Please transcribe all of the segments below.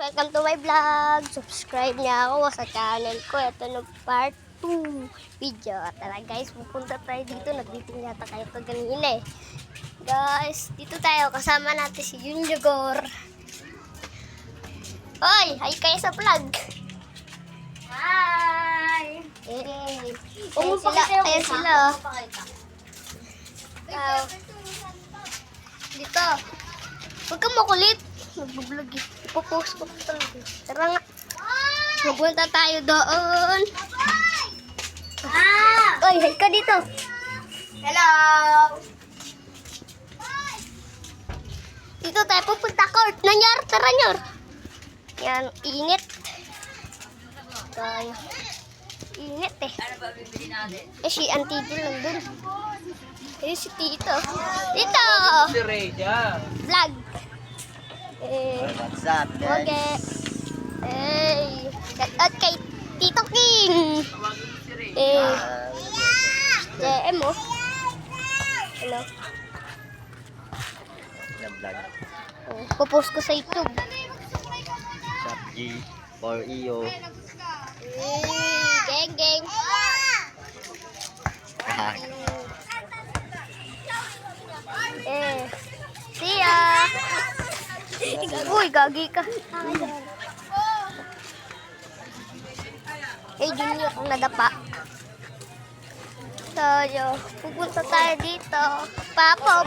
Welcome to my vlog. Subscribe niya ako sa channel ko. Ito na part 2 video. Tara guys, pupunta tayo dito. Nag-meeting yata kayo kanina eh. Guys, dito tayo. Kasama natin si Junjogor. Hoy, hi kayo sa vlog. Hi! Ayan sila. Dito. Huwag kang makulit. Nag-vlog eh. Ipopost ko talaga. Tara nga. Mapunta tayo doon. Oy, hi ka dito. Hello! Dito tayo pupunta court. Nanyor, tara nyor. Yan, init. Tayo. Init eh. Ano ba bibili natin? Eh, si Auntie Jill nandun. Eh, si Tito. Tito! Si Reja. Vlog. Eh, What's up, okay. Eh, shout out kay Tito King. Eh, JM oh. Hello. Nag-vlog. Oh, pupost ko sa YouTube. Shop G for EO. Geng, geng. See ya. Uy, gagi ka. Eh, Junior, kung nadapa. Tayo, pupunta tayo dito. Papa.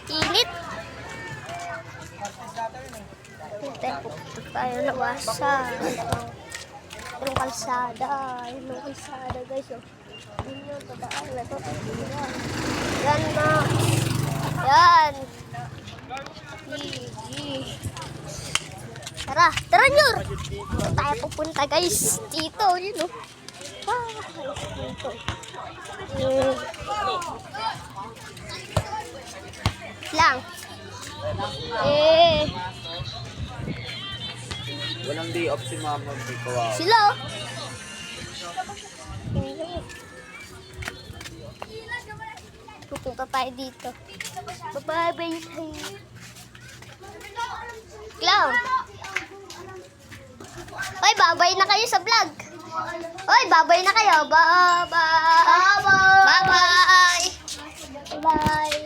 Init. Pupunta tayo lawasan. Yung kalsada. Yung kalsada, guys. Oh. Yun yung padaan. Yan na. Yan. Tara Nyor. Tayo pupunta guys. Dito, yun o. Dito. Lang. Walang day off si Mama. Hindi ko wow. Sila o. Pupunta tayo dito. Bye-bye. Clown. Hoy, babay na kayo sa vlog. Hoy, babay na kayo. Bye-bye. Bye-bye. Bye.